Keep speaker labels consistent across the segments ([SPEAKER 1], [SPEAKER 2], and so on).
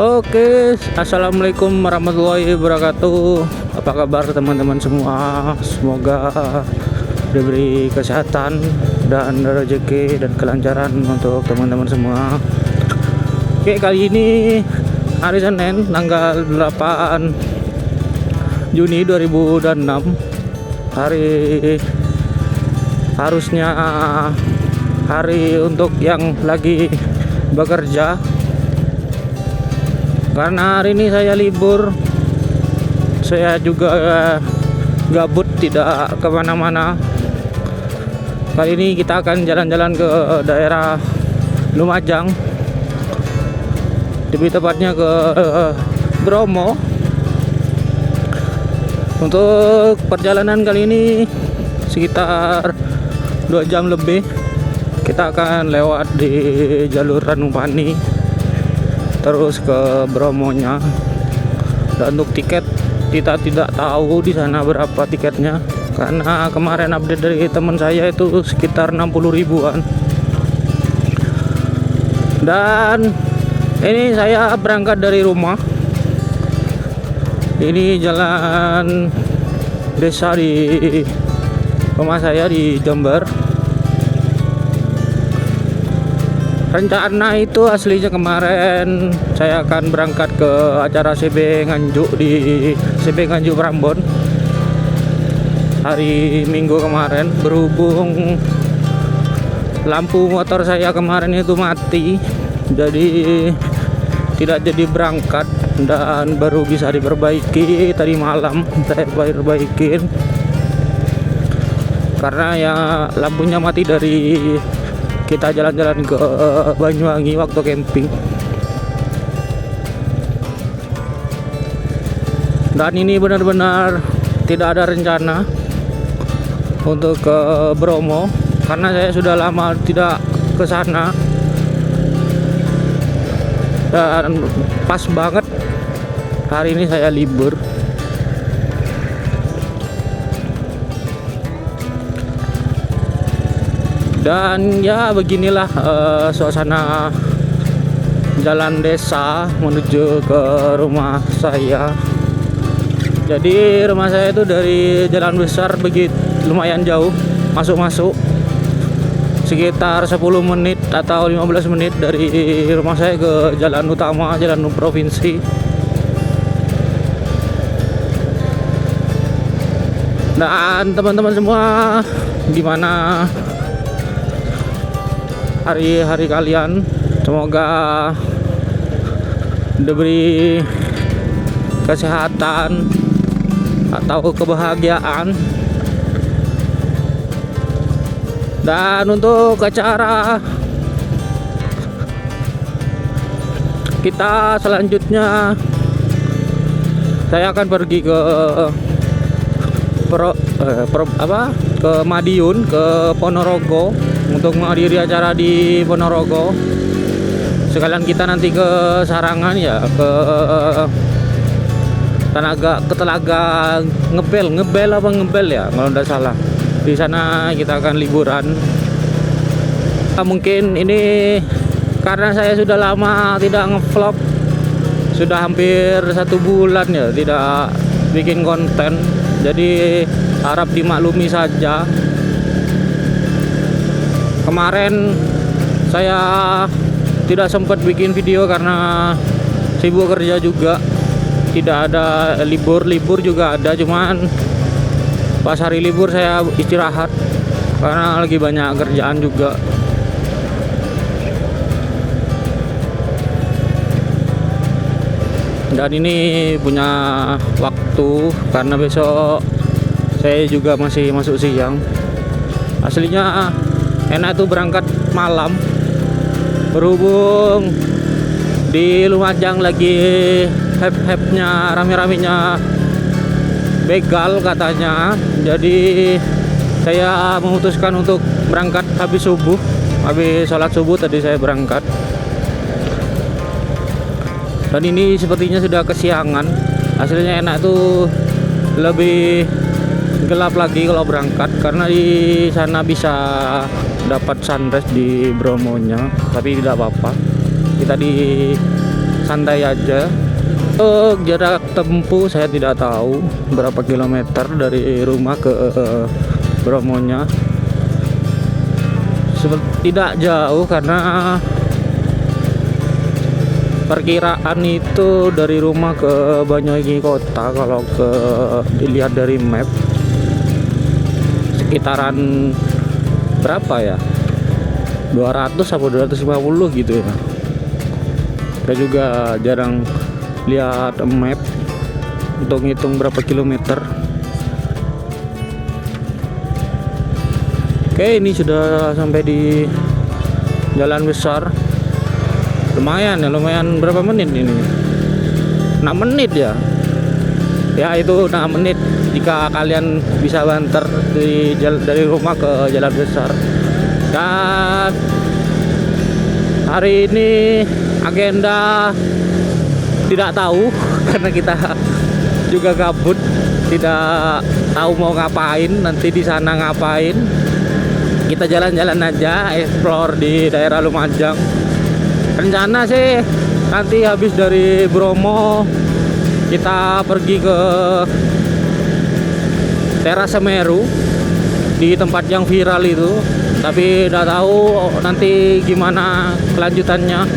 [SPEAKER 1] Oke, assalamualaikum warahmatullahi wabarakatuh. Apa kabar teman-teman semua? Semoga diberi kesehatan dan rezeki dan kelancaran untuk teman-teman semua. Oke, kali ini hari Senin tanggal 8 Juni 2006. Harusnya hari untuk yang lagi bekerja, karena hari ini saya libur. Saya juga gabut, tidak kemana-mana. Kali ini kita akan jalan-jalan ke daerah Lumajang, lebih tepatnya ke Bromo. Untuk perjalanan kali ini sekitar 2 jam lebih. Kita akan lewat di jalur Ranupani terus ke Bromonya. Dan untuk tiket kita tidak tahu di sana berapa tiketnya, karena kemarin update dari teman saya itu sekitar 60 ribuan. Dan ini saya berangkat dari rumah. Ini jalan desa di rumah saya di Jember. Rencana itu aslinya kemarin saya akan berangkat ke acara CB Nganjuk di CB Nganjuk Prambon hari Minggu kemarin. Berhubung lampu motor saya kemarin itu mati, jadi tidak jadi berangkat, dan baru bisa diperbaiki tadi malam. Saya perbaikin karena ya lampunya mati dari kita jalan-jalan ke Banyuwangi waktu camping. Dan ini benar-benar tidak ada rencana untuk ke Bromo, karena saya sudah lama tidak ke sana. Dan pas banget hari ini saya libur. Dan ya beginilah suasana jalan desa menuju ke rumah saya. Jadi rumah saya itu dari jalan besar begitu lumayan jauh, masuk sekitar 10 menit atau 15 menit dari rumah saya ke jalan utama, jalan provinsi. Dan teman-teman semua, gimana hari-hari kalian? Semoga diberi kesehatan atau kebahagiaan. Dan untuk acara kita selanjutnya, saya akan pergi ke ke Madiun, ke Ponorogo, untuk menghadiri acara di Ponorogo. Sekalian kita nanti ke Sarangan, ya, ke Telaga Ngebel ya kalau tidak salah. Di sana kita akan liburan. Mungkin ini karena saya sudah lama tidak ngevlog, sudah hampir 1 bulan ya tidak bikin konten, jadi harap dimaklumi saja. Kemarin saya tidak sempat bikin video karena sibuk kerja juga, tidak ada libur juga ada, cuman pas hari libur saya istirahat karena lagi banyak kerjaan juga. Dan ini punya waktu karena besok saya juga masih masuk siang. Aslinya enak tuh berangkat malam, berhubung di Lumajang lagi hype-nya, rame-ramenya begal katanya. Jadi saya memutuskan untuk berangkat habis sholat subuh tadi saya berangkat. Dan ini sepertinya sudah kesiangan. Hasilnya enak tuh lebih gelap lagi kalau berangkat, karena di sana bisa dapat sunrise di Bromonya. Tapi tidak apa-apa, kita di santai aja. Jarak tempuh saya tidak tahu berapa kilometer dari rumah ke Bromonya. Tidak jauh karena perkiraan itu dari rumah ke Banyuwangi kota kalau dilihat dari map sekitaran berapa ya, 200 atau 250 gitu ya. Saya juga jarang lihat map untuk ngitung berapa kilometer. Oke, ini sudah sampai di jalan besar. Lumayan berapa menit ini? 6 menit ya. Ya itu 6 menit jika kalian bisa banter dari rumah ke jalan besar. Dan hari ini agenda tidak tahu karena kita juga gabut, tidak tahu mau ngapain, nanti di sana ngapain. Kita jalan-jalan aja, explore di daerah Lumajang. Rencana sih nanti habis dari Bromo kita pergi ke Teras Semeru di tempat yang viral itu, tapi tidak tahu nanti gimana kelanjutannya.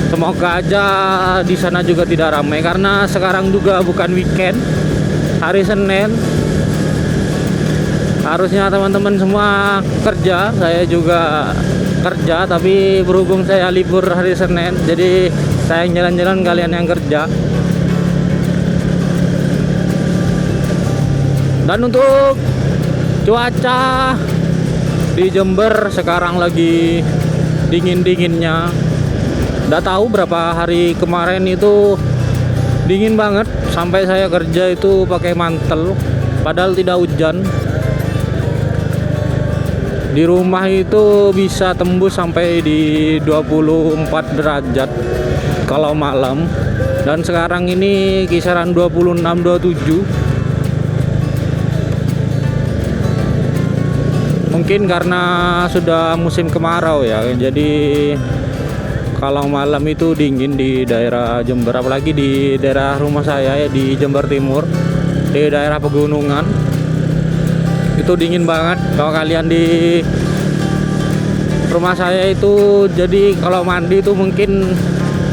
[SPEAKER 1] Semoga aja di sana juga tidak ramai karena sekarang juga bukan weekend, hari Senin. Harusnya teman-teman semua kerja, saya juga kerja, tapi berhubung saya libur hari Senin, jadi saya yang jalan-jalan, kalian yang kerja. Dan untuk cuaca di Jember sekarang lagi dingin-dinginnya. Nggak tahu berapa hari kemarin itu dingin banget sampai saya kerja itu pakai mantel padahal tidak hujan. Di rumah itu bisa tembus sampai di 24 derajat kalau malam, dan sekarang ini kisaran 26-27. Mungkin karena sudah musim kemarau ya, jadi kalau malam itu dingin di daerah Jember, apalagi di daerah rumah saya ya, di Jember Timur, di daerah pegunungan. Itu dingin banget. Kalau kalian di rumah saya itu, jadi kalau mandi itu mungkin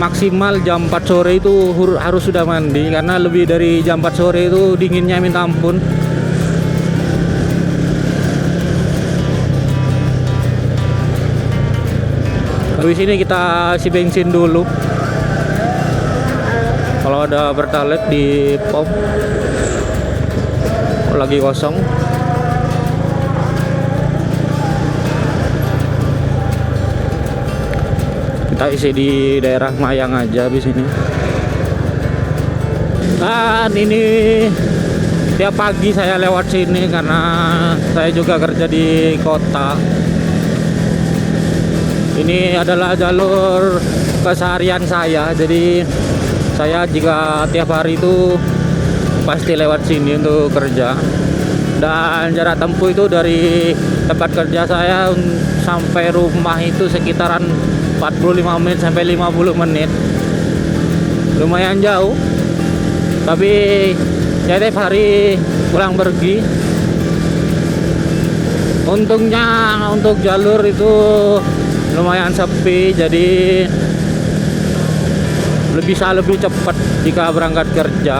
[SPEAKER 1] maksimal jam 4 sore itu harus sudah mandi, karena lebih dari jam 4 sore itu dinginnya minta ampun. Habis ini kita isi bensin dulu. Kalau ada Pertalite di pom lagi kosong. Kita isi di daerah Mayang aja habis ini. Dan ini tiap pagi saya lewat sini karena saya juga kerja di kota. Ini adalah jalur keseharian saya, jadi saya jika tiap hari itu pasti lewat sini untuk kerja. Dan jarak tempuh itu dari tempat kerja saya sampai rumah itu sekitaran 45 menit sampai 50 menit. Lumayan jauh, tapi ya tiap hari pulang pergi. Untungnya untuk jalur itu lumayan sepi, jadi bisa lebih cepat jika berangkat kerja.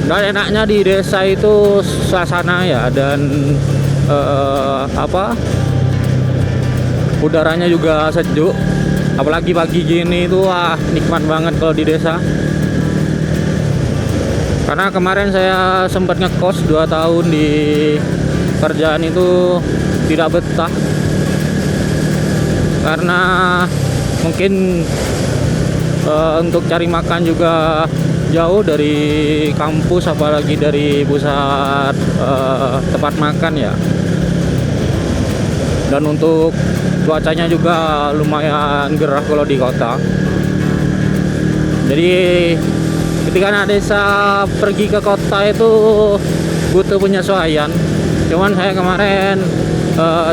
[SPEAKER 1] Dan enaknya di desa itu suasana ya, dan udaranya juga sejuk, apalagi pagi gini itu nikmat banget kalau di desa. Karena kemarin saya sempat ngekos 2 tahun di kerjaan itu tidak betah, karena mungkin untuk cari makan juga jauh dari kampus, apalagi dari pusat tempat makan ya. Dan untuk cuacanya juga lumayan gerah kalau di kota. Jadi ketika anak desa pergi ke kota itu butuh penyesuaian. Cuman saya kemarin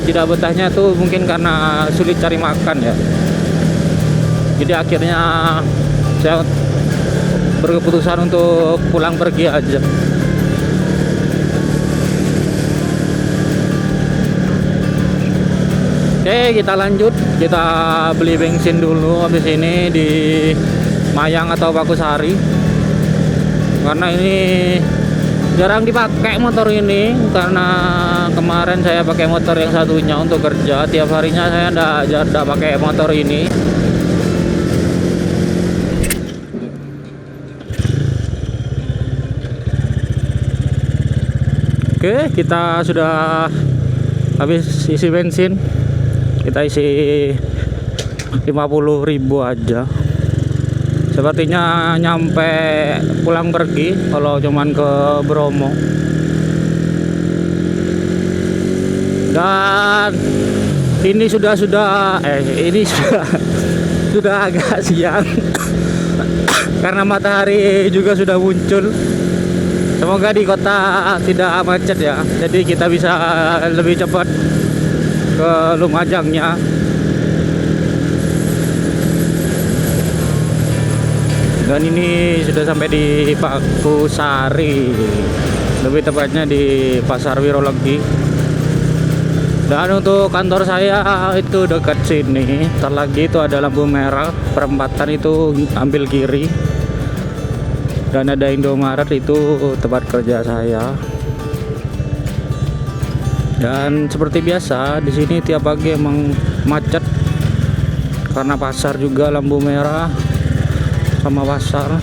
[SPEAKER 1] tidak betahnya tuh mungkin karena sulit cari makan ya. Jadi akhirnya saya berkeputusan untuk pulang pergi aja. Oke, kita lanjut. Kita beli bensin dulu habis ini di Mayang atau Pakusari. Karena ini jarang dipakai motor ini, karena kemarin saya pakai motor yang satunya untuk kerja. Tiap harinya saya enggak pakai motor ini. Oke, kita sudah habis isi bensin. Kita isi 50.000 aja. Sepertinya nyampe pulang pergi kalau cuman ke Bromo. Dan ini sudah agak siang. Karena matahari juga sudah muncul. Semoga di kota tidak macet ya. Jadi kita bisa lebih cepat ke Lumajangnya. Dan ini sudah sampai di Pakusari, lebih tepatnya di Pasar Wirolegi. Dan untuk kantor saya itu dekat sini. Ntar lagi itu ada lampu merah, perempatan itu ambil kiri. Dan ada Indomaret, itu tempat kerja saya. Dan seperti biasa di sini tiap pagi emang macet karena pasar juga lampu merah sama pasar.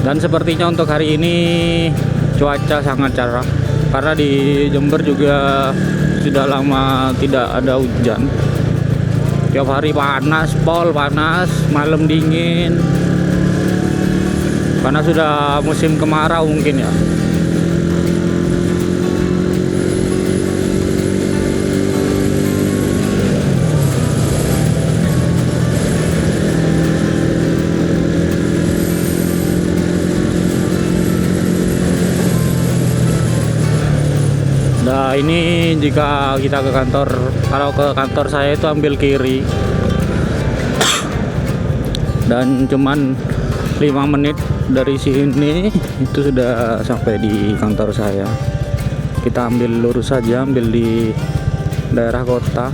[SPEAKER 1] Dan sepertinya untuk hari ini cuaca sangat cerah, karena di Jember juga sudah lama tidak ada hujan. Tiap hari panas, panas, malam dingin, karena sudah musim kemarau mungkin ya. Nah, ini jika kita ke kantor, kalau ke kantor saya itu ambil kiri. Dan cuman 5 menit dari sini itu sudah sampai di kantor saya. Kita ambil lurus saja, ambil di daerah kota.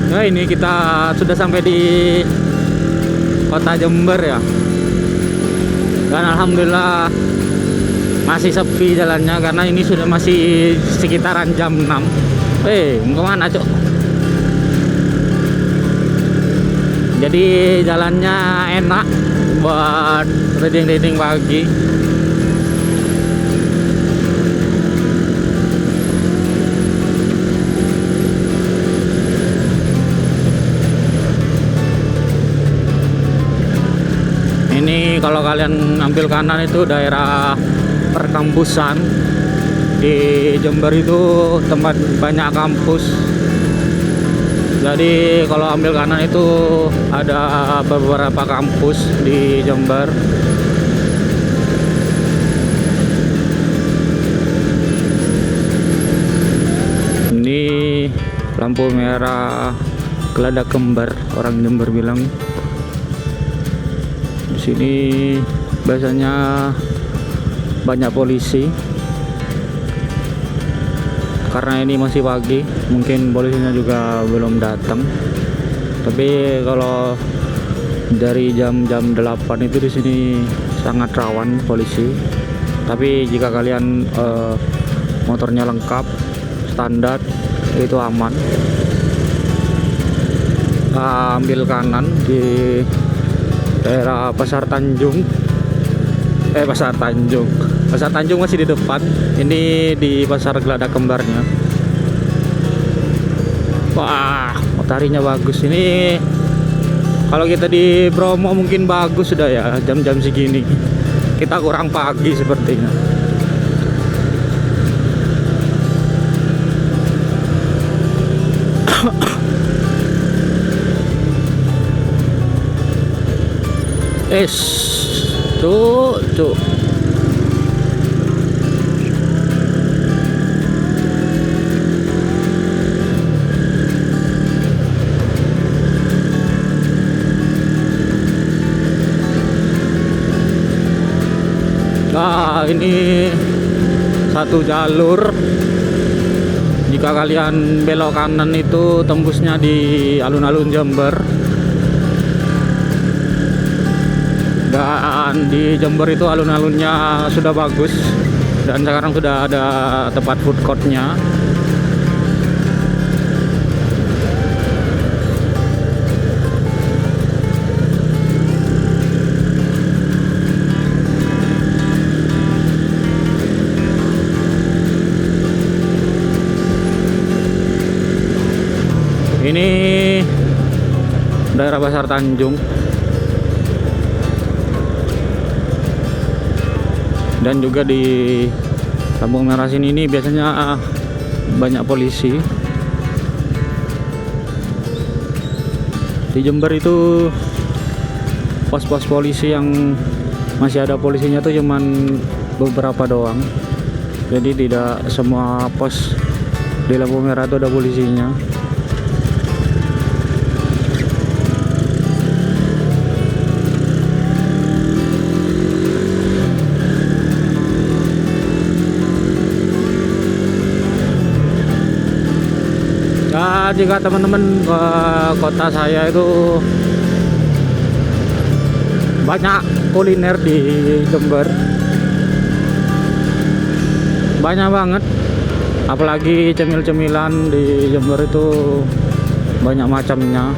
[SPEAKER 1] Nah, ini kita sudah sampai di kota Jember ya. Dan alhamdulillah masih sepi jalannya, karena ini sudah masih sekitaran jam 6. Kemana cok? Jadi jalannya enak buat riding pagi. Ini kalau kalian ambil kanan itu daerah perkampusan. Di Jember itu tempat banyak kampus. Jadi kalau ambil kanan itu ada beberapa kampus di Jember. Ini lampu merah Geladak Kembar, orang Jember bilang. Di sini biasanya banyak polisi, karena ini masih pagi, mungkin polisinya juga belum datang. Tapi kalau dari jam-jam 8 itu di sini sangat rawan polisi. Tapi jika kalian motornya lengkap, standar, itu aman. Ambil kanan di daerah Pasar Tanjung. Pasar Tanjung masih di depan. Ini di Pasar Geladak Kembarnya. Wah, mataharinya bagus. Ini Kalau kita di Bromo mungkin bagus sudah ya jam-jam segini. Kita kurang pagi sepertinya. Cuk. Nah, ini satu jalur. Jika kalian belok kanan itu tembusnya di alun-alun Jember. Dan di Jember itu alun-alunnya sudah bagus. Dan sekarang sudah ada tempat food courtnya. Ini daerah Pasar Tanjung. Dan juga di Kampung Merah sini ini biasanya banyak polisi. Di Jember itu pos-pos polisi yang masih ada polisinya tuh cuman beberapa doang. Jadi tidak semua pos di lampu merah itu ada polisinya. Nah, jika teman-teman ke kota saya itu banyak kuliner di Jember, banyak banget. Apalagi cemil-cemilan di Jember itu banyak macamnya.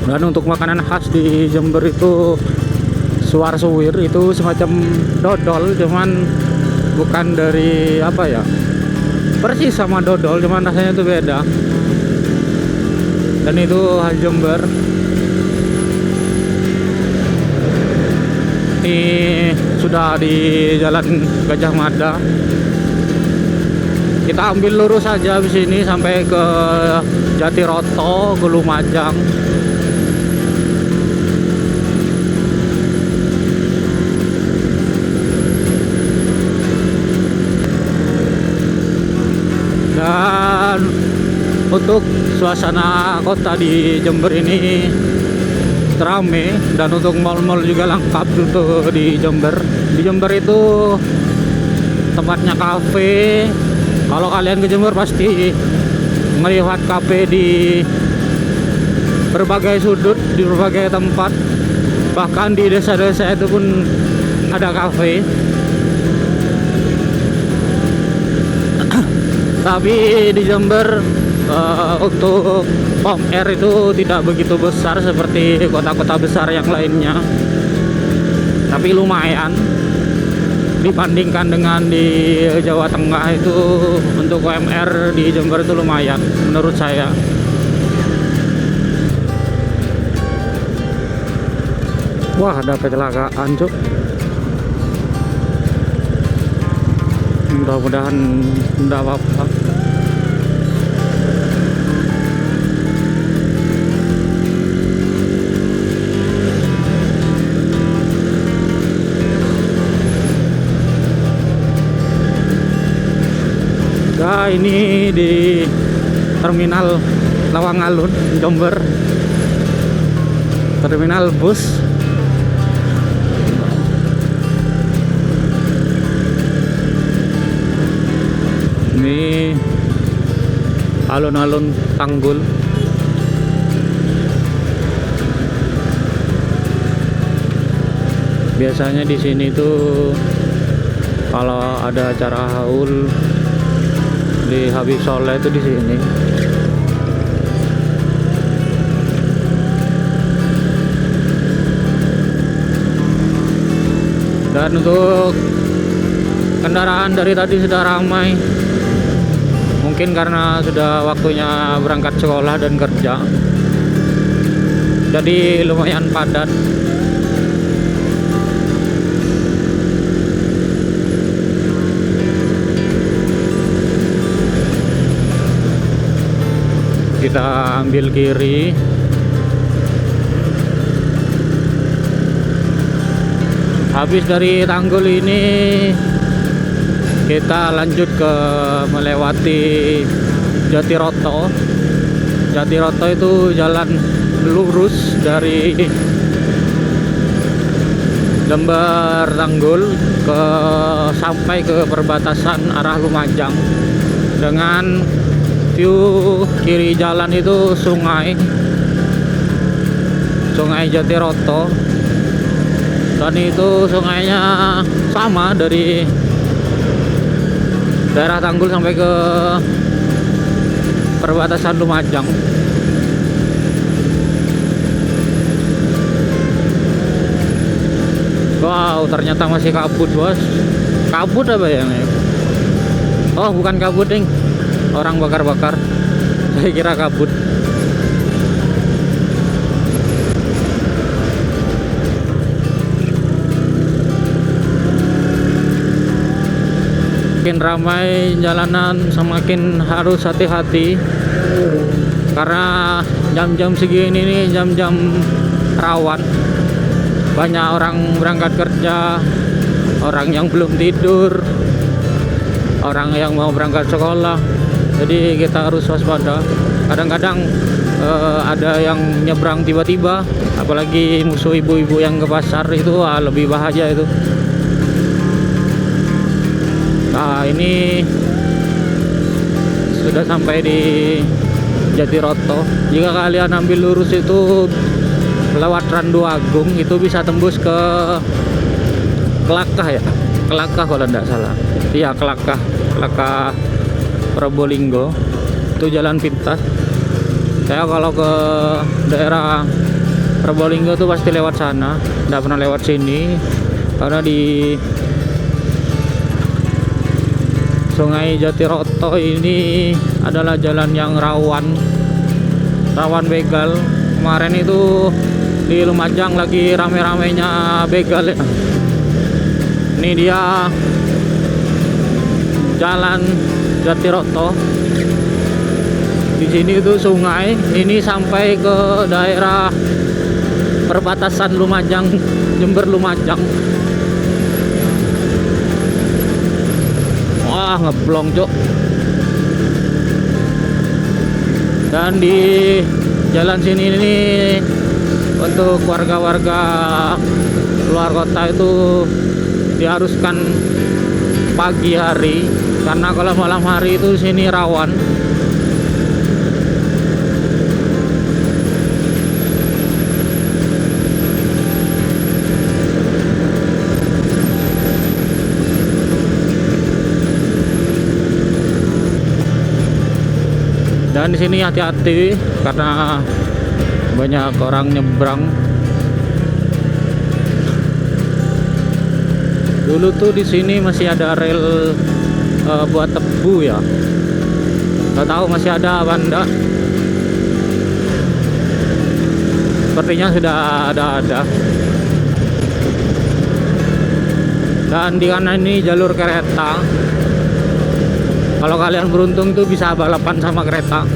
[SPEAKER 1] Dan untuk makanan khas di Jember itu suar suwir, itu semacam dodol, cuman bukan dari apa ya, persis sama dodol, cuman rasanya itu beda. Dan itu khas Jember. Ini sudah di Jalan Gajah Mada. Kita ambil lurus saja di sini sampai ke Jatiroto, ke Lumajang. Dan untuk suasana kota di Jember ini rame, dan untuk mal-mal juga lengkap untuk di Jember. Di Jember itu tempatnya kafe. Kalau kalian ke Jember pasti melihat kafe di berbagai sudut, di berbagai tempat. Bahkan di desa-desa itu pun ada kafe. Tapi di Jember untuk open air itu tidak begitu besar seperti kota-kota besar yang lainnya. Tapi lumayan dibandingkan dengan di Jawa Tengah. Itu untuk UMR di Jember itu lumayan menurut saya. Wah, ada kecelakaan, cuk. Mudah-mudahan tidak apa-apa. Nah, ini di terminal Lawangalun, Jember. Terminal bus. Ini alun-alun Tanggul. Biasanya di sini tuh kalau ada acara haul di Habib Soleh itu di sini. Dan untuk kendaraan dari tadi sudah ramai. Mungkin karena sudah waktunya berangkat sekolah dan kerja. jadi lumayan padat. Kita ambil kiri. Habis dari Tanggul ini kita lanjut ke melewati Jatiroto. Jatiroto itu jalan lurus dari Jember Tanggul sampai ke perbatasan arah Lumajang. Dengan view kiri jalan itu sungai Jatiroto, dan itu sungainya sama dari daerah Tanggul sampai ke perbatasan Lumajang. Wow, ternyata masih kabut, bos. Kabut apa ya? Oh, bukan kabut, ding. Orang bakar-bakar. Saya kira kabut. Semakin ramai jalanan, semakin harus hati-hati karena jam-jam segini nih jam-jam rawan. Banyak orang berangkat kerja, orang yang belum tidur, orang yang mau berangkat sekolah. Jadi kita harus waspada. Kadang-kadang ada yang nyebrang tiba-tiba, apalagi musuh ibu-ibu yang ke pasar itu lebih bahaya itu. Nah, ini sudah sampai di Jatiroto. Jika kalian ambil lurus itu lewat Randu Agung, itu bisa tembus ke Kelakah ya, Kelakah kalau tidak salah. Iya, Kelakah Probolinggo. Itu jalan pintas. Saya kalau ke daerah Probolinggo tuh pasti lewat sana, tidak pernah lewat sini karena di Sungai Jatiroto ini adalah jalan yang rawan begal. Kemarin itu di Lumajang lagi rame-ramenya begal ya. Ini dia jalan Jatiroto. Di sini itu sungai, ini sampai ke daerah perbatasan Lumajang, Jember Lumajang. Wah, ngeblong, Cok. Dan di jalan sini ini untuk warga-warga luar kota itu diharuskan pagi hari, karena kalau malam hari itu sini rawan. Dan di sini hati-hati karena banyak orang nyebrang. Dulu tuh di sini masih ada rel buat tebu ya. Nggak tahu masih ada apa enggak. Sepertinya sudah ada. Dan di kanan ini jalur kereta. Kalau kalian beruntung tuh bisa balapan sama kereta.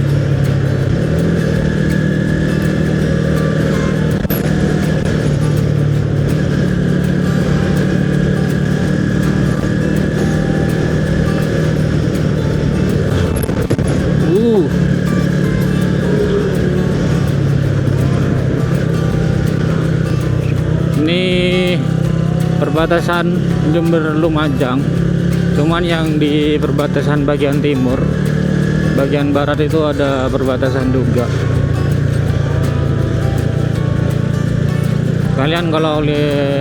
[SPEAKER 1] Ini perbatasan Jember Lumajang. Cuman yang di perbatasan bagian timur, bagian barat itu ada perbatasan juga. Kalian kalau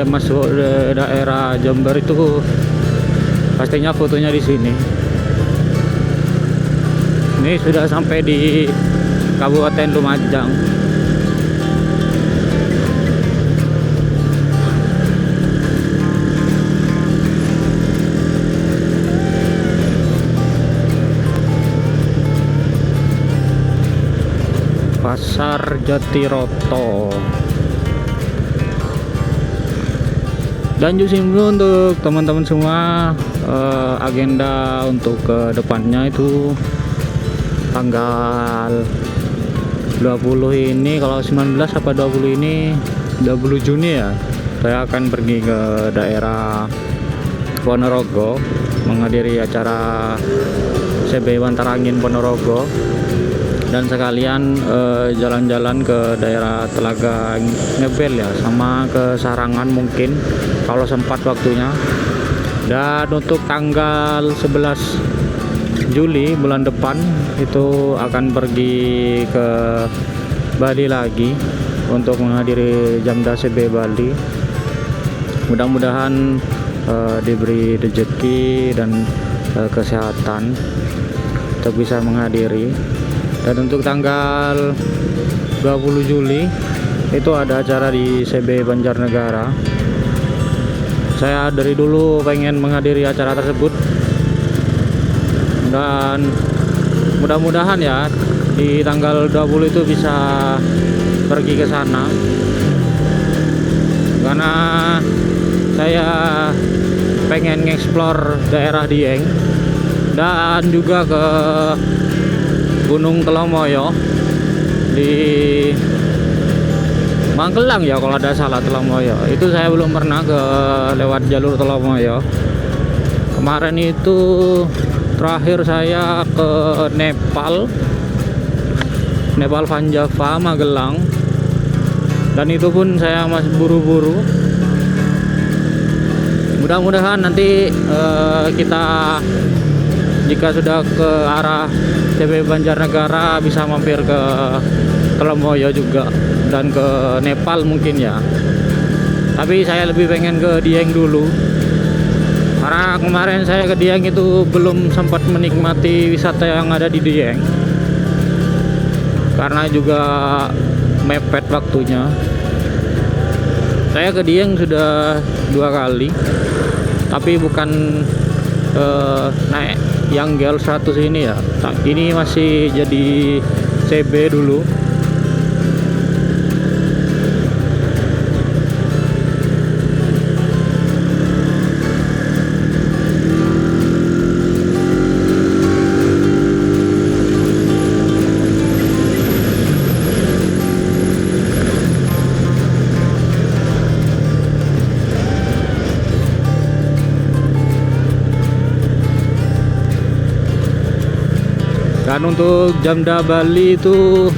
[SPEAKER 1] masuk daerah Jember itu pastinya fotonya di sini. Ini sudah sampai di Kabupaten Lumajang. Pasar Jatiroto. Dan juga untuk teman-teman semua, agenda untuk ke depannya itu tanggal 20 ini, kalau 19 apa 20 ini, 20 Juni ya, saya akan pergi ke daerah Ponorogo menghadiri acara CB Bantarangin Ponorogo, dan sekalian jalan-jalan ke daerah Telaga Ngebel ya, sama ke Sarangan mungkin kalau sempat waktunya. Dan untuk tanggal 11 Juli bulan depan itu akan pergi ke Bali lagi untuk menghadiri Jamda CB Bali. Mudah-mudahan diberi rezeki dan kesehatan untuk bisa menghadiri. Dan untuk tanggal 20 Juli itu ada acara di CB Banjarnegara. Saya dari dulu pengen menghadiri acara tersebut, dan mudah-mudahan ya di tanggal 20 itu bisa pergi ke sana, karena saya pengen ngeksplor daerah Dieng dan juga ke Gunung Telomoyo di Magelang ya, kalau ada salah Telomoyo. Itu saya belum pernah lewat jalur Telomoyo. Kemarin itu terakhir saya ke Nepal Van Java Magelang, dan itu pun saya masih buru-buru. Mudah-mudahan nanti kita jika sudah ke arah CB Banjarnegara bisa mampir ke Telomoyo juga dan ke Nepal mungkin ya. Tapi saya lebih pengen ke Dieng dulu, karena kemarin saya ke Dieng itu belum sempat menikmati wisata yang ada di Dieng, karena juga mepet waktunya. Saya ke Dieng sudah 2 kali, tapi bukan naik yang GL 100 ini ya. Ini masih jadi CB dulu. Dan untuk Jamda Bali itu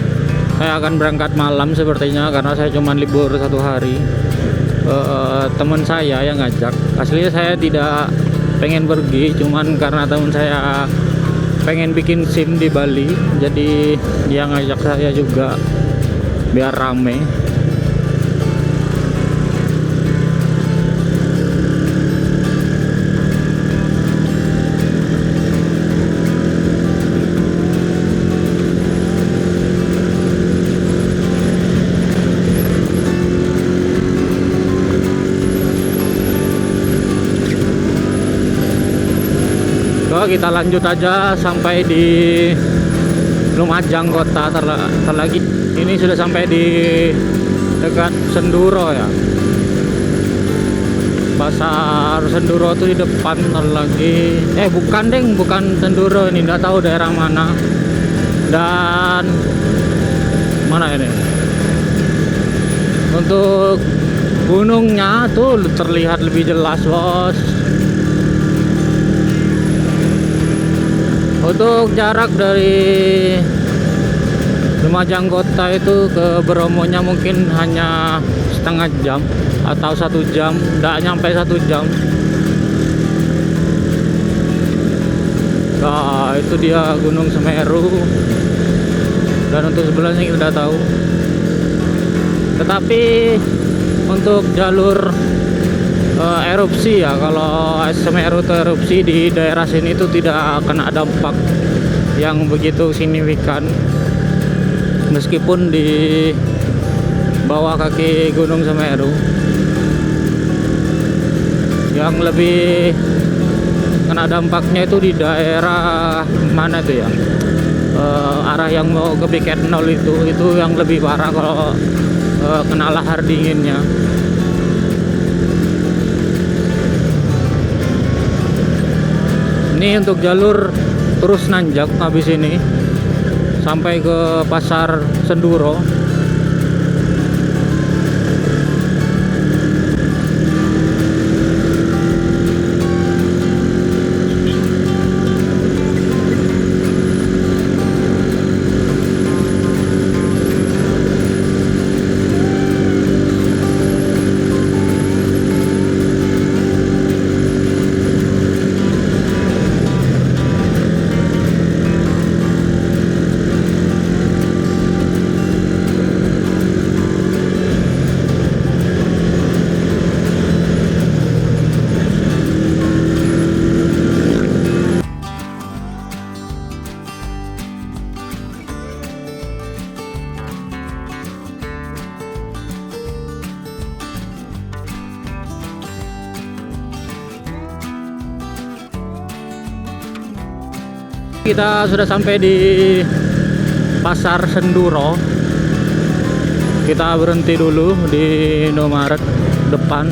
[SPEAKER 1] saya akan berangkat malam sepertinya, karena saya cuma libur 1 hari. Teman saya yang ngajak. Aslinya saya tidak pengen pergi, cuman karena teman saya pengen bikin SIM di Bali, jadi dia ngajak saya juga biar rame. Kita lanjut aja sampai di Lumajang kota terlagi. Ini sudah sampai di dekat Senduro ya. Pasar Senduro tuh di depan lagi. Bukan deng, bukan Senduro ini, nggak tahu daerah mana. Dan mana ini? Untuk gunungnya tuh terlihat lebih jelas, bos. Untuk jarak dari Lumajang kota itu ke Bromonya mungkin hanya setengah jam atau 1 jam, nggak nyampe 1 jam. Nah, itu dia Gunung Semeru, dan untuk sebelahnya kita udah tahu. Tetapi untuk jalur erupsi ya, kalau Semeru itu erupsi di daerah sini itu tidak kena dampak yang begitu signifikan, meskipun di bawah kaki Gunung Semeru. Yang lebih kena dampaknya itu di daerah mana itu ya, arah yang mau ke Piket 0 itu yang lebih parah kalau kena lahar dinginnya. Ini untuk jalur terus nanjak habis ini sampai ke Pasar Senduro. Kita sudah sampai di Pasar Senduro. Kita berhenti dulu di Indomaret depan,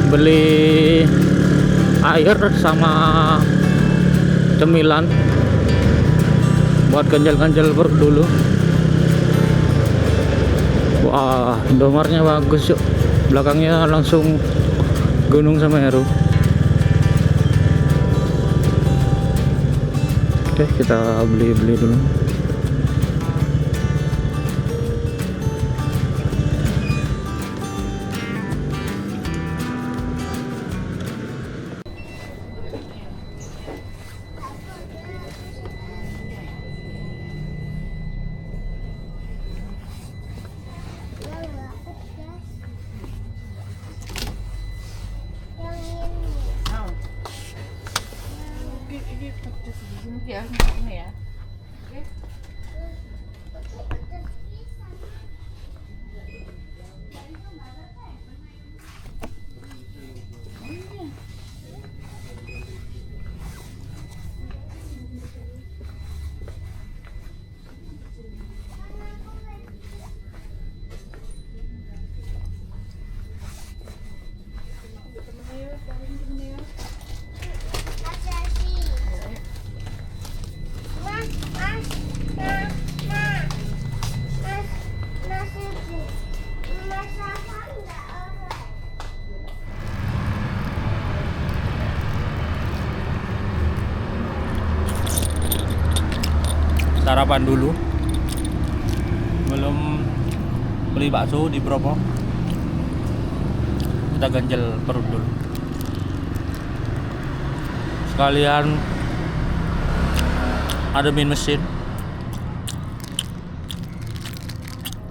[SPEAKER 1] beli air sama cemilan buat ganjal-ganjal perut dulu. Wah, Indomaretnya bagus yuk. Belakangnya langsung Gunung Semeru. Oke, kita beli dulu.
[SPEAKER 2] Ya.
[SPEAKER 1] Sarapan dulu, belum beli bakso di Bromo. Kita ganjel perut dulu sekalian ademin mesin,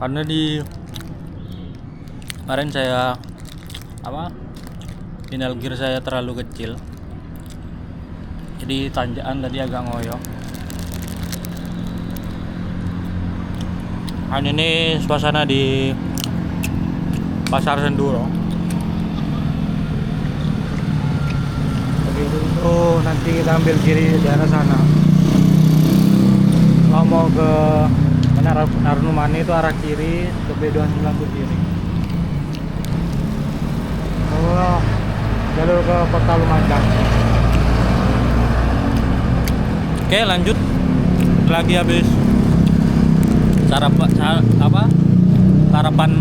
[SPEAKER 1] karena di kemarin saya final gear saya terlalu kecil, jadi tanjakan tadi agak ngoyo. Ini suasana di Pasar Senduro. Begitu nanti kita ambil kiri di arah sana. Kalau mau ke Menara Arnumani itu arah kiri, ke B29 ke kiri. Kalau jalur ke Kota Lumajang. Oke, lanjut lagi habis sarapan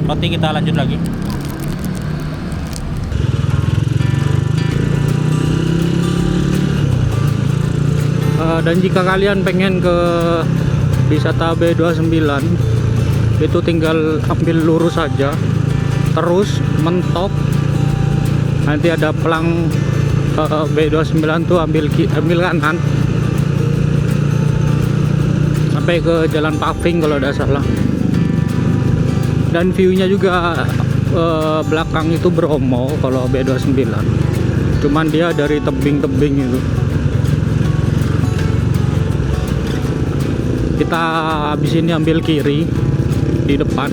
[SPEAKER 1] roti, kita lanjut lagi. Dan jika kalian pengen ke wisata B29 itu tinggal ambil lurus saja, terus mentok, nanti ada pelang B29 tuh ambil kanan sampai ke Jalan Paving kalau tidak salah. Dan view-nya juga belakang itu Bromo kalau B29, cuman dia dari tebing-tebing itu. Kita habis ini ambil kiri di depan.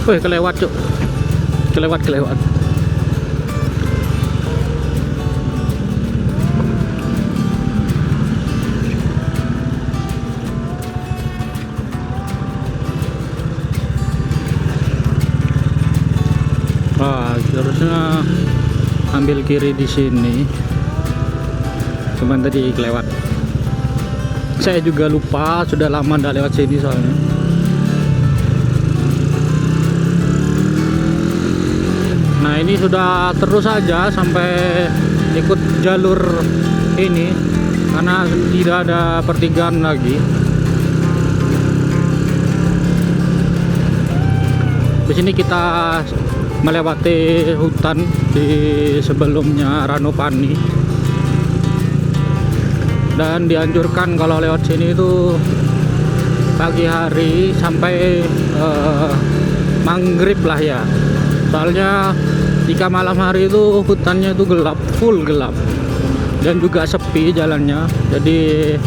[SPEAKER 1] Wih, kelewat cuk, kelewat. Wah, seharusnya ambil kiri di sini, cuman tadi kelewat. Saya juga lupa, sudah lama nggak lewat sini soalnya. Nah, ini sudah terus saja sampai ikut jalur ini karena tidak ada pertigaan lagi. Di sini kita melewati hutan di sebelumnya Ranupani, dan dianjurkan kalau lewat sini itu pagi hari sampai maghrib lah ya, soalnya jika malam hari itu hutannya itu gelap, full gelap, dan juga sepi jalannya. Jadi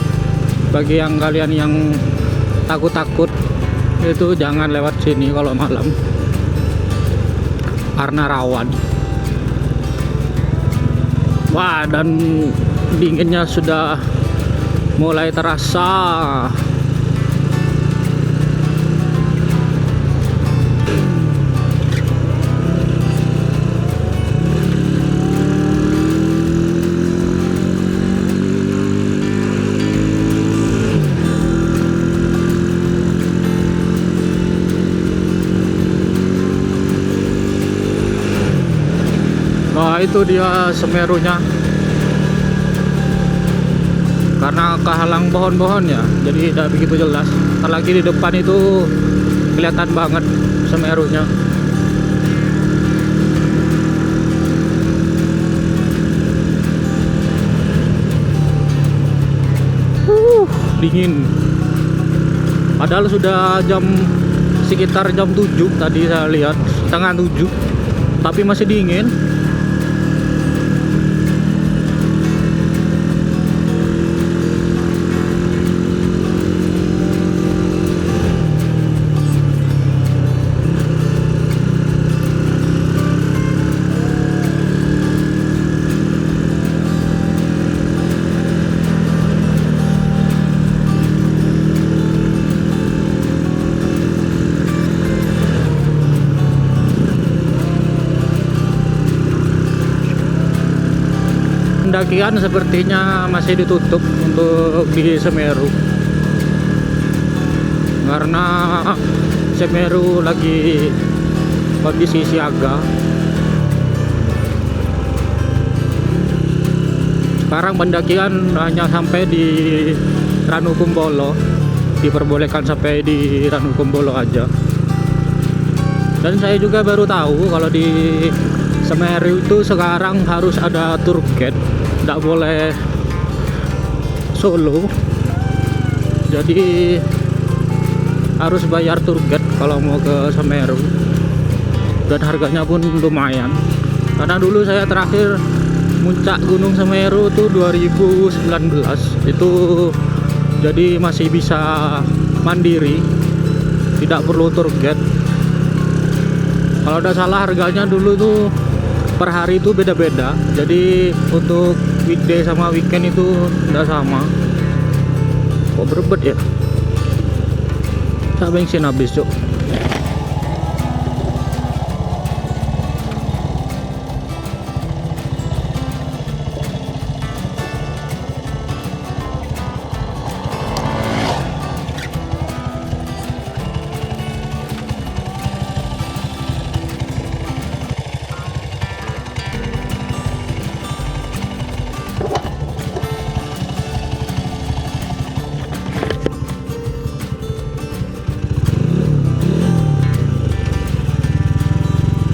[SPEAKER 1] bagi yang kalian yang takut-takut itu jangan lewat sini kalau malam karena rawan. Wah, dan dinginnya sudah mulai terasa. Nah, itu dia Semerunya. Karena kehalang pohon-pohon ya, jadi tidak begitu jelas. Apalagi di depan itu kelihatan banget Semerunya. Dingin. Padahal sudah sekitar jam 7 tadi saya lihat, setengah 7, tapi masih dingin. Pendakian sepertinya masih ditutup untuk di Semeru karena Semeru lagi kondisi siaga. Sekarang pendakian hanya sampai di Ranukumbolo, diperbolehkan sampai di Ranukumbolo aja. Dan saya juga baru tahu kalau di Semeru itu sekarang harus ada tour guide, tidak boleh solo. Jadi harus bayar tour guide kalau mau ke Semeru, dan harganya pun lumayan. Karena dulu saya terakhir muncak Gunung Semeru tuh 2019 itu, jadi masih bisa mandiri, tidak perlu tour guide. Kalau udah salah harganya dulu tuh per hari itu beda-beda, jadi untuk weekday sama weekend itu udah sama. Kok berbet ya? Tak bensin habis cok.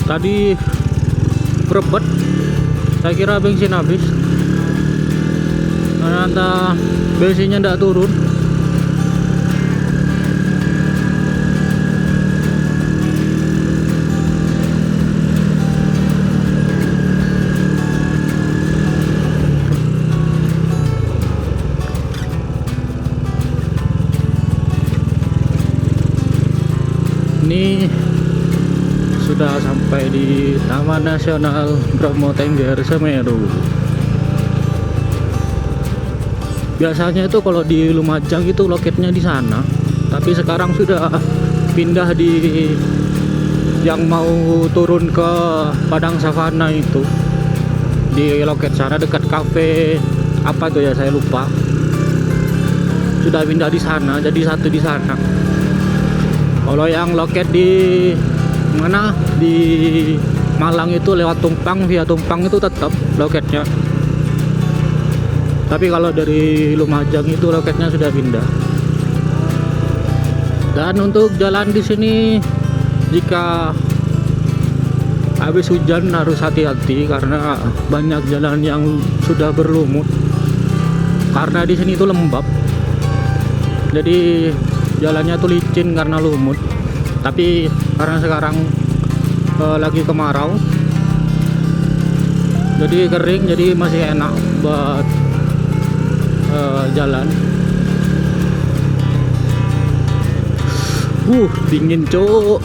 [SPEAKER 1] Tadi berebet, saya kira bensin habis karena bensinnya tidak turun. Ini sudah sampai di Taman Nasional Bromo Tengger Semeru. Biasanya itu kalau di Lumajang itu loketnya di sana, tapi sekarang sudah pindah di yang mau turun ke Padang Savana itu, di loket sana dekat kafe apa tuh ya, saya lupa. Sudah pindah di sana, jadi satu di sana. Kalau yang loket di mana di Malang itu lewat Tumpang, via Tumpang itu tetap loketnya. Tapi kalau dari Lumajang itu loketnya sudah pindah. Dan untuk jalan di sini, jika habis hujan harus hati-hati karena banyak jalan yang sudah berlumut. Karena di sini itu lembab, jadi jalannya tuh licin karena lumut. Tapi karena sekarang lagi kemarau, jadi kering, jadi masih enak buat jalan. Dingin cuk.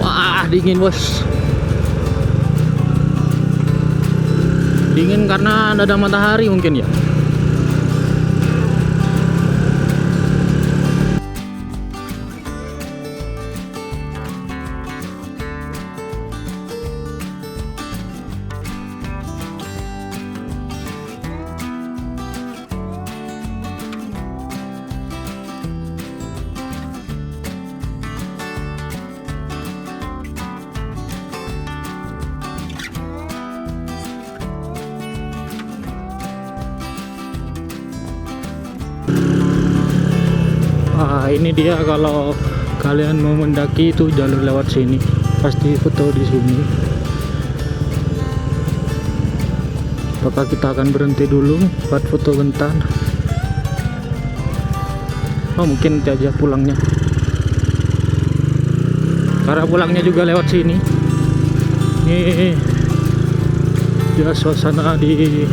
[SPEAKER 1] Wah, dingin bos. Dingin karena ada matahari mungkin ya. Ini dia kalau kalian mau mendaki itu jalur lewat sini, pasti foto di sini. Apakah kita akan berhenti dulu buat foto bentar? Oh, mungkin nanti aja pulangnya, karena pulangnya juga lewat sini. Ini dia suasana di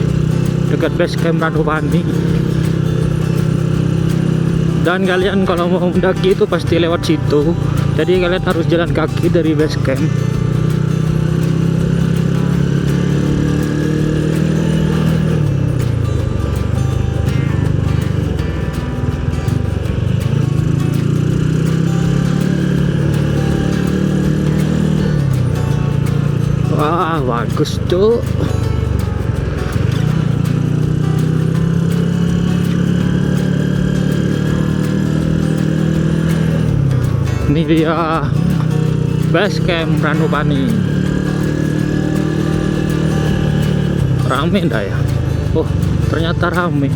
[SPEAKER 1] dekat base camp Ranupani. Dan kalian kalau mau mendaki itu pasti lewat situ, jadi kalian harus jalan kaki dari base camp. Wah, bagus tuh. Ini dia base camp Ranupani. Rame dah ya. Oh, ternyata rame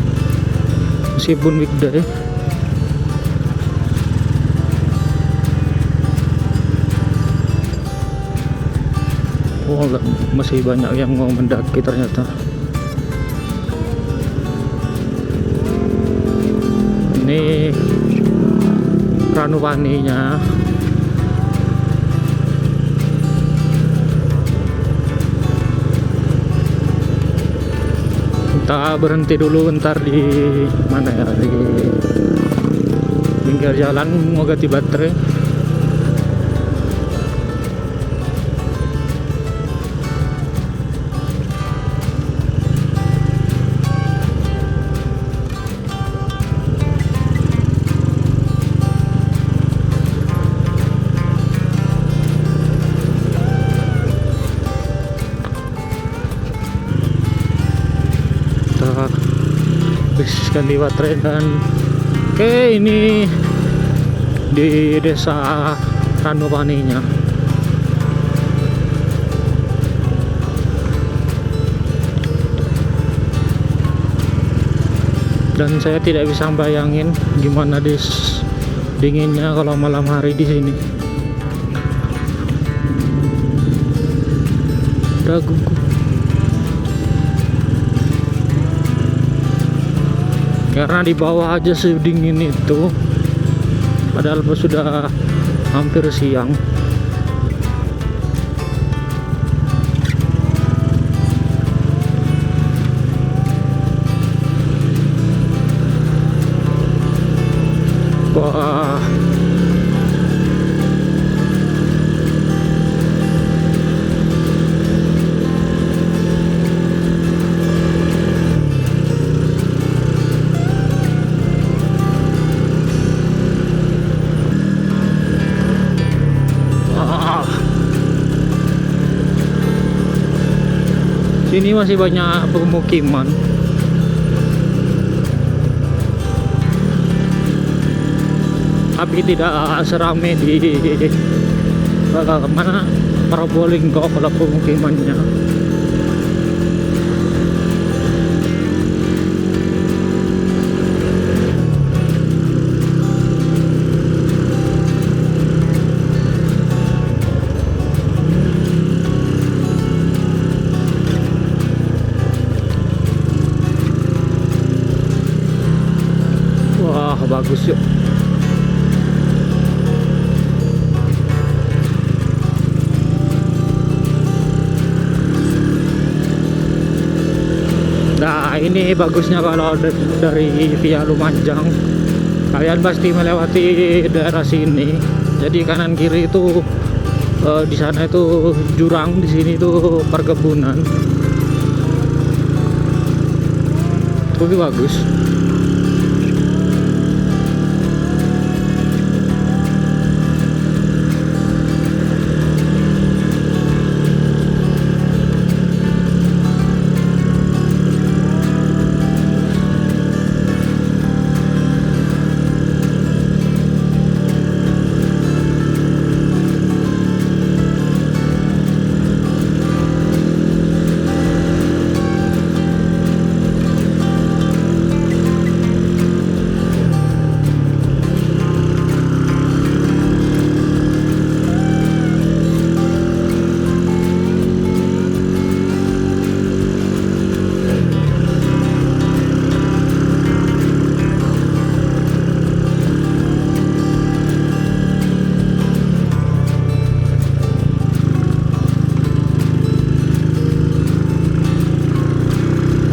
[SPEAKER 1] meskipun weekday. Oh, masih banyak yang mau mendaki ternyata. Ini Ranupaninya. Kita berhenti dulu bentar di mana ya, di pinggir jalan mau ganti baterai. Ganti baterai. Dan oke, ini di desa Ranupaninya. Dan saya tidak bisa bayangin gimana dinginnya kalau malam hari di sini. Udah gugup. Karena di bawah aja sedingin itu, padahal sudah hampir siang. Wah, Sini masih banyak pemukiman. Tapi tidak serame di mana Probolinggo kalau pemukimannya. Wah, bagus yuk. Nah, ini bagusnya kalau dari via Lumajang, kalian pasti melewati daerah sini. Jadi kanan kiri itu di sana itu jurang, di sini itu perkebunan. Tapi bagus.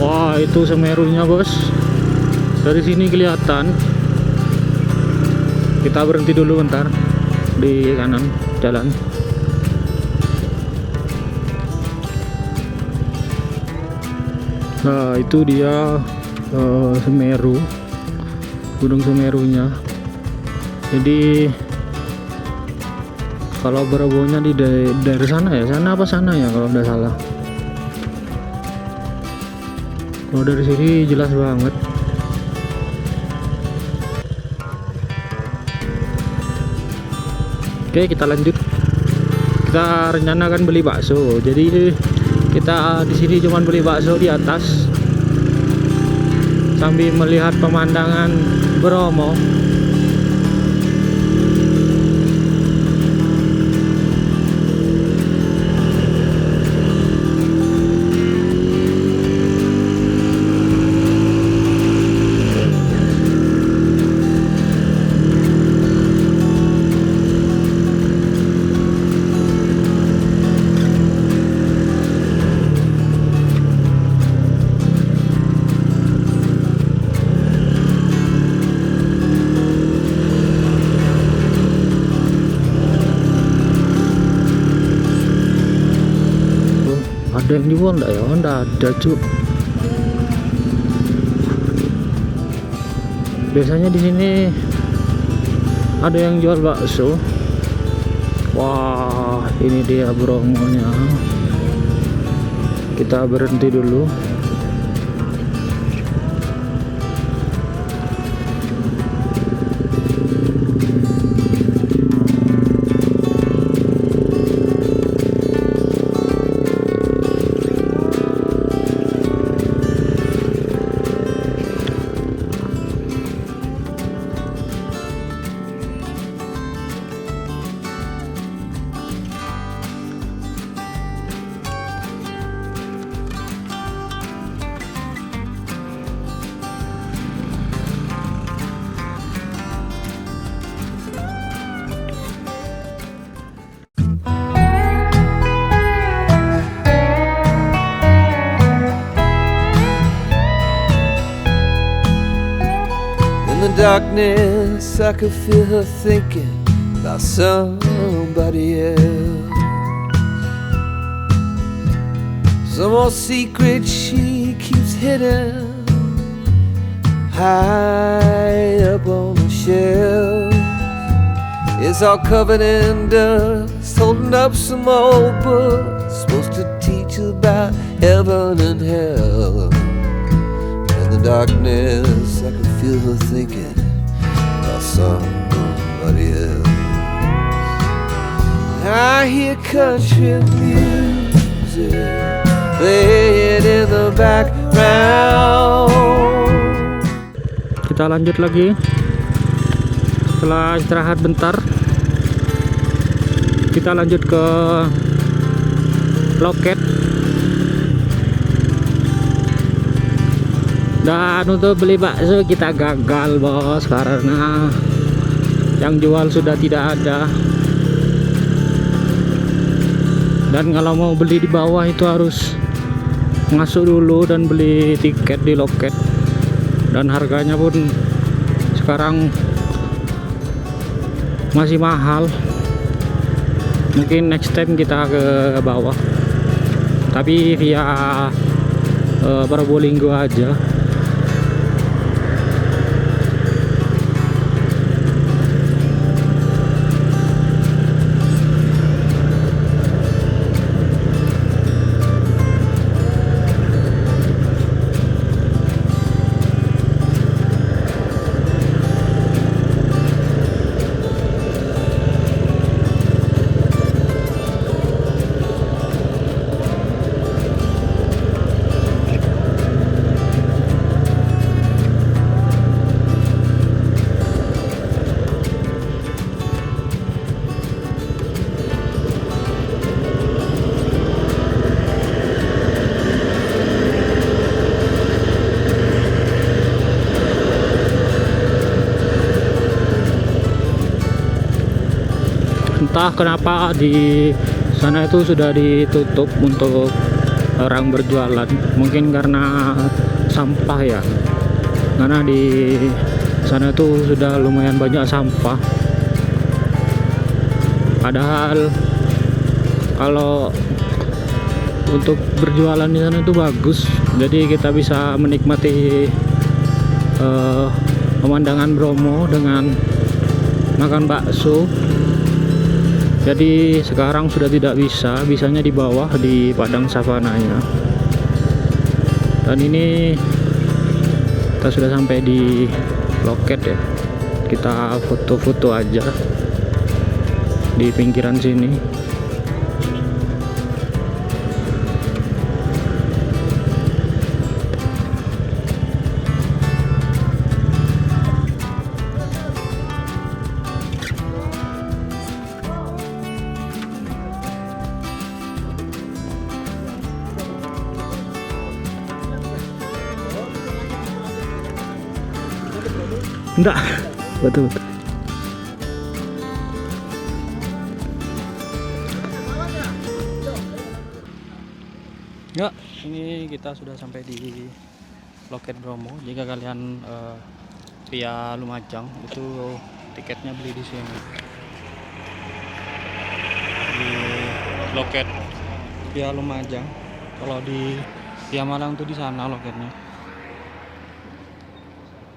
[SPEAKER 1] Wah, itu Semerunya bos, dari sini kelihatan. Kita berhenti dulu bentar di kanan jalan. Nah, itu dia Semeru, Gunung Semerunya. Jadi kalau Brobonya di dari sana ya, sana apa sana ya kalau udah salah. Kalau dari sini jelas banget. Oke, kita lanjut. Kita rencanakan beli bakso. Jadi kita di sini cuma beli bakso di atas sambil melihat pemandangan Bromo. Ada yang jual enggak ya? Enggak ada cuk. Biasanya di sini ada yang jual bakso. Wah, ini dia Bromonya. Kita berhenti dulu.
[SPEAKER 2] In the darkness, I could feel her thinking about somebody else. Some more secret she keeps hidden high up on the shelf. It's all covered in dust, holding up some old books supposed to teach about heaven and hell. In the darkness, I can feel her thinking about somebody else. I hear country music playing in the background.
[SPEAKER 1] Kita lanjut lagi setelah istirahat bentar. Kita lanjut ke loket. Dan untuk beli bakso kita gagal bos, karena yang jual sudah tidak ada. Dan kalau mau beli di bawah itu harus masuk dulu dan beli tiket di loket. Dan harganya pun sekarang masih mahal. Mungkin next time kita ke bawah, tapi via Probolinggo aja. Entah kenapa di sana itu sudah ditutup untuk orang berjualan. Mungkin karena sampah ya, karena di sana itu sudah lumayan banyak sampah. Padahal kalau untuk berjualan di sana itu bagus, jadi kita bisa menikmati pemandangan Bromo dengan makan bakso. Jadi sekarang sudah tidak bisa, bisanya di bawah di padang savananya. Dan ini kita sudah sampai di loket ya. Kita foto-foto aja di pinggiran sini. Enggak, betul. Ya, ini kita sudah sampai di loket Bromo. Jika kalian via Lumajang, itu tiketnya beli di sini. Di loket via Lumajang. Kalau di via Malang tuh di sana loketnya.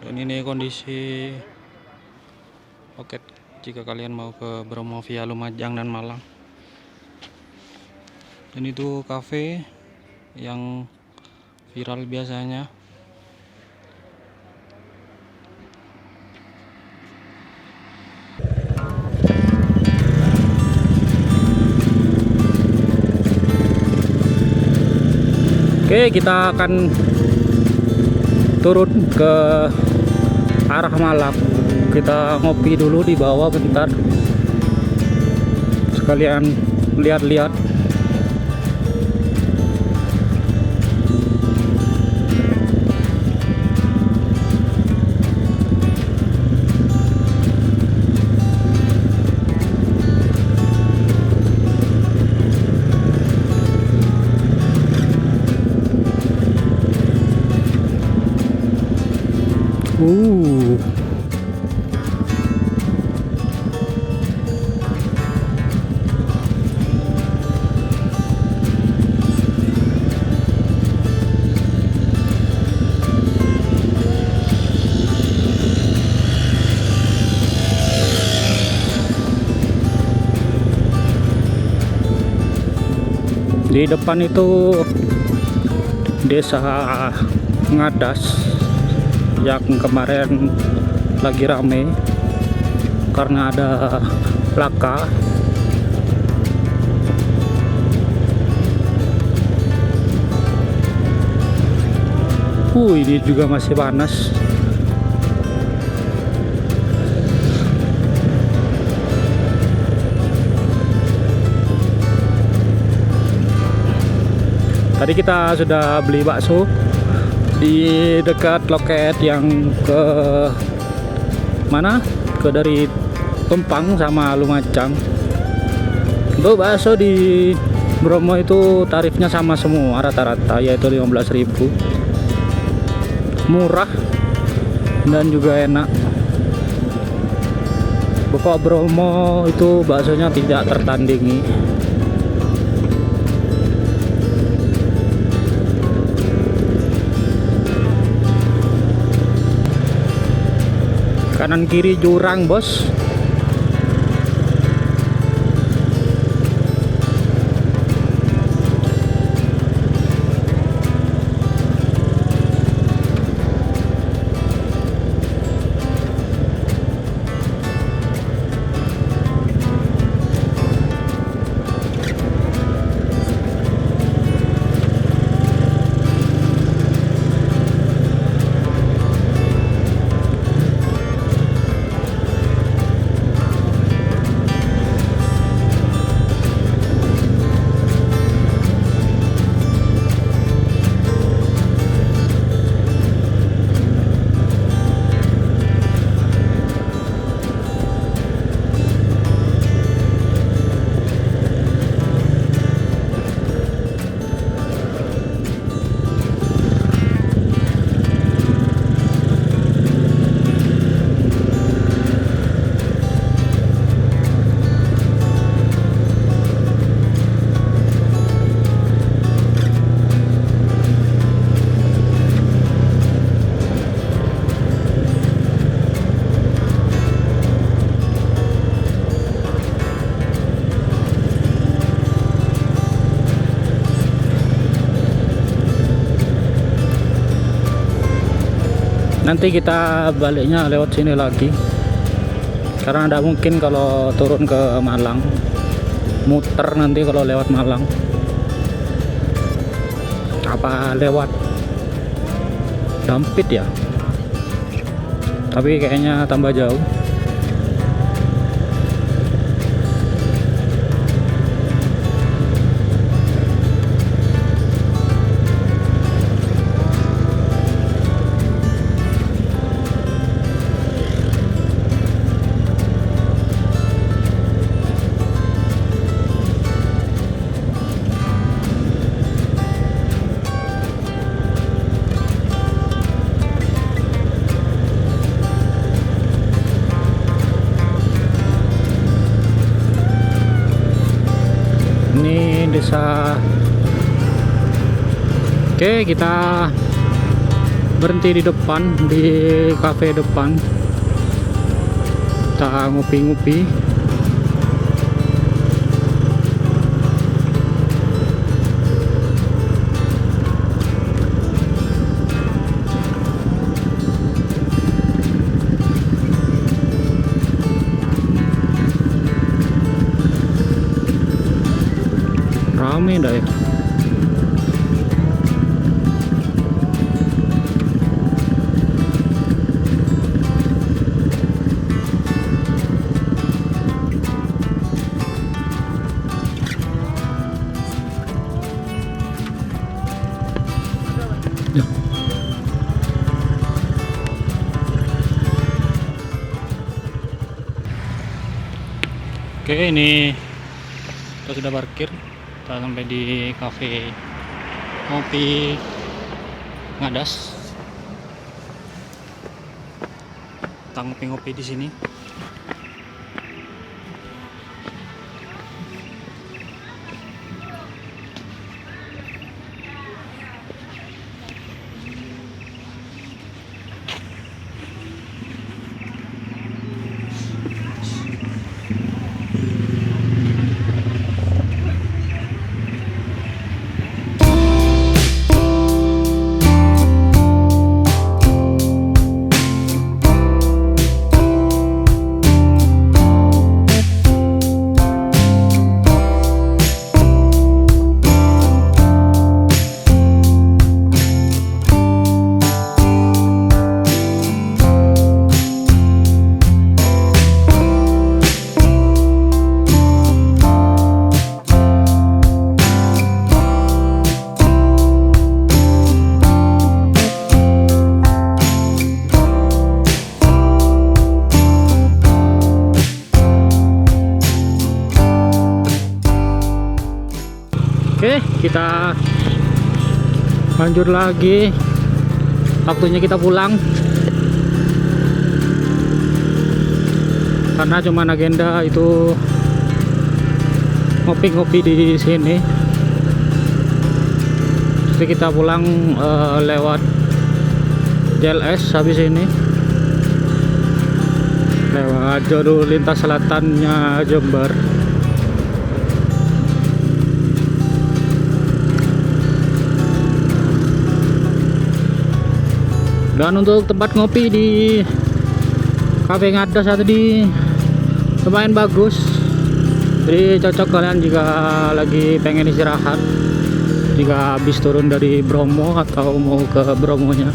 [SPEAKER 1] Dan ini kondisi loket jika kalian mau ke Bromo via Lumajang dan Malang. Dan itu cafe yang viral biasanya. Oke, kita akan turun ke arah Malang. Kita ngopi dulu di bawah bentar, sekalian lihat-lihat. Di depan itu desa Ngadas yang kemarin lagi rame karena ada laka. Ini juga masih panas. Tadi kita sudah beli bakso di dekat loket yang ke mana? Ke dari Tumpang sama Lumajang. Untuk bakso di Bromo itu tarifnya sama semua rata-rata, yaitu 15.000. Murah dan juga enak. Pokok Bromo itu baksonya tidak tertandingi. Kanan kiri jurang, bos. Nanti kita baliknya lewat sini lagi karena tidak mungkin kalau turun ke Malang, muter nanti kalau lewat Malang. Apa lewat Dampit ya, tapi kayaknya tambah jauh. Ini desa. Oke, kita berhenti di depan, di kafe depan. Kita ngopi-ngopi. Rame dah ya. Oke, ini kita sudah parkir. Kita sampai di kafe Ngopi Ngadas. Kita ngopi-ngopi di sini. kita lanjut lagi, waktunya kita pulang karena cuman agenda itu ngopi-ngopi di sini. Jadi kita pulang lewat JLS habis ini, lewat jalur lintas selatannya Jember. Dan untuk tempat ngopi di Cafe Ngadas tadi lumayan bagus, jadi cocok kalian jika lagi pengen istirahat, jika habis turun dari Bromo atau mau ke Bromonya.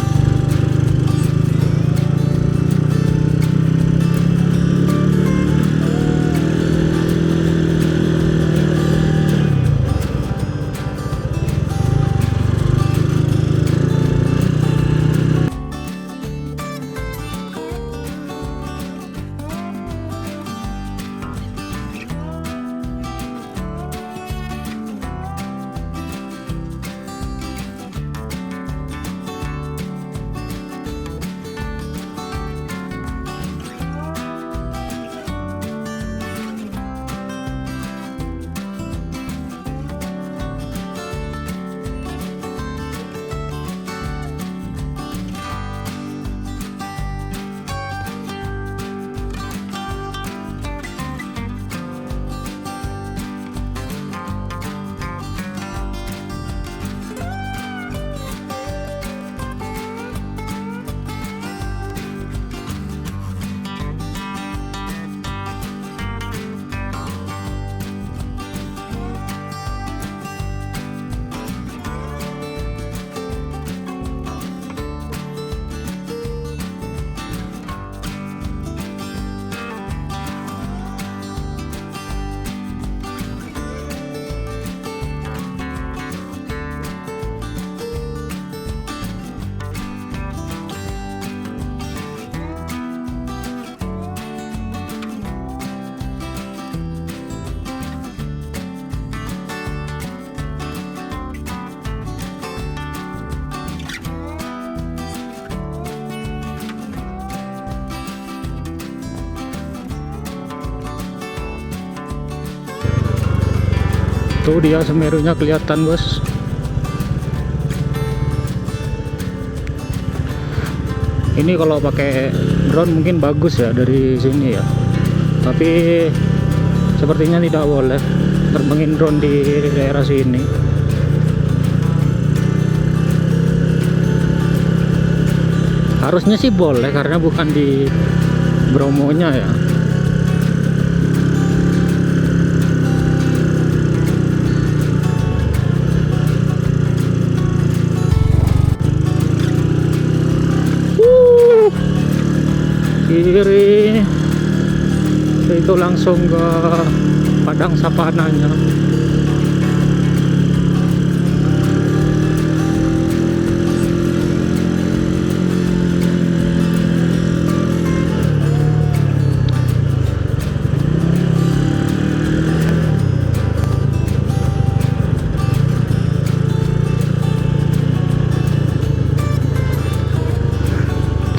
[SPEAKER 1] Tuh dia Semerunya kelihatan, bos. Ini kalau pakai drone mungkin bagus ya dari sini ya, tapi sepertinya tidak boleh terbangin drone di daerah sini. Harusnya sih boleh karena bukan di Bromonya ya. Kiri itu langsung ke padang savananya.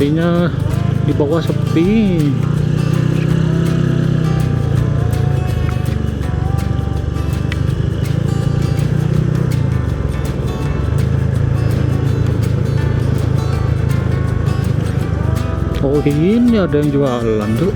[SPEAKER 1] Artinya di bawah sepi. Oh, ini ada yang jualan tuh.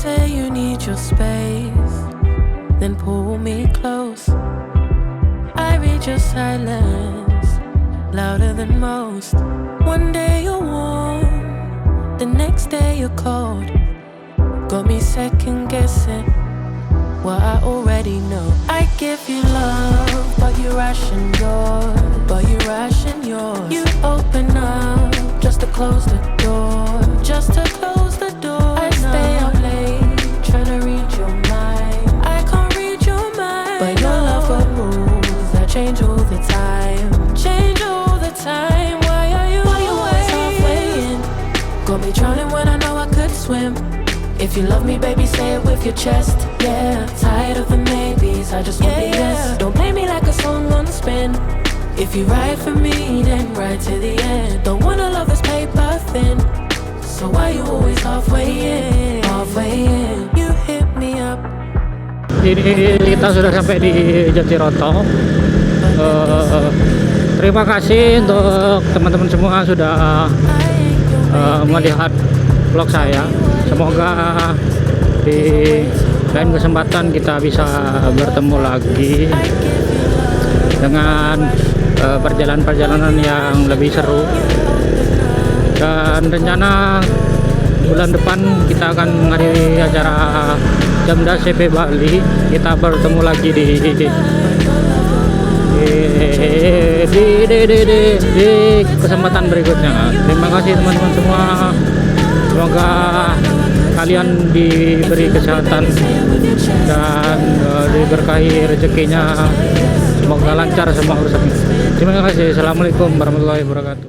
[SPEAKER 3] say you need your space, then pull me close. I read your silence, louder than most. One day you're warm, the next day you're cold. Got me second guessing what I already know. I give you love, but you ration yours. You open up just to close the door. I stay up late trying to read your mind. I can't read your mind, but your love got rules that change all the time. Why are you always halfway in? Got me drowning when I know I could swim. If you love me, baby, say it with your chest. Yeah, tired of the maybes, I just want the yes. Don't play me like a song on spin. If you ride for me, then ride to the end. Don't wanna love this paper thin. So why you always halfway in? You hit me up.
[SPEAKER 1] Ini kita sudah sampai di Jatiroto. Terima kasih untuk teman-teman semua sudah melihat vlog saya. Semoga di lain kesempatan kita bisa bertemu lagi dengan perjalanan-perjalanan yang lebih seru. Dan rencana bulan depan kita akan menghadiri acara Jamda CP Bali. Kita bertemu lagi di kesempatan berikutnya. Terima kasih teman-teman semua. Semoga kalian diberi kesehatan dan diberkahi rezekinya. Semoga lancar semua urusannya. Terima kasih. Assalamualaikum warahmatullahi wabarakatuh.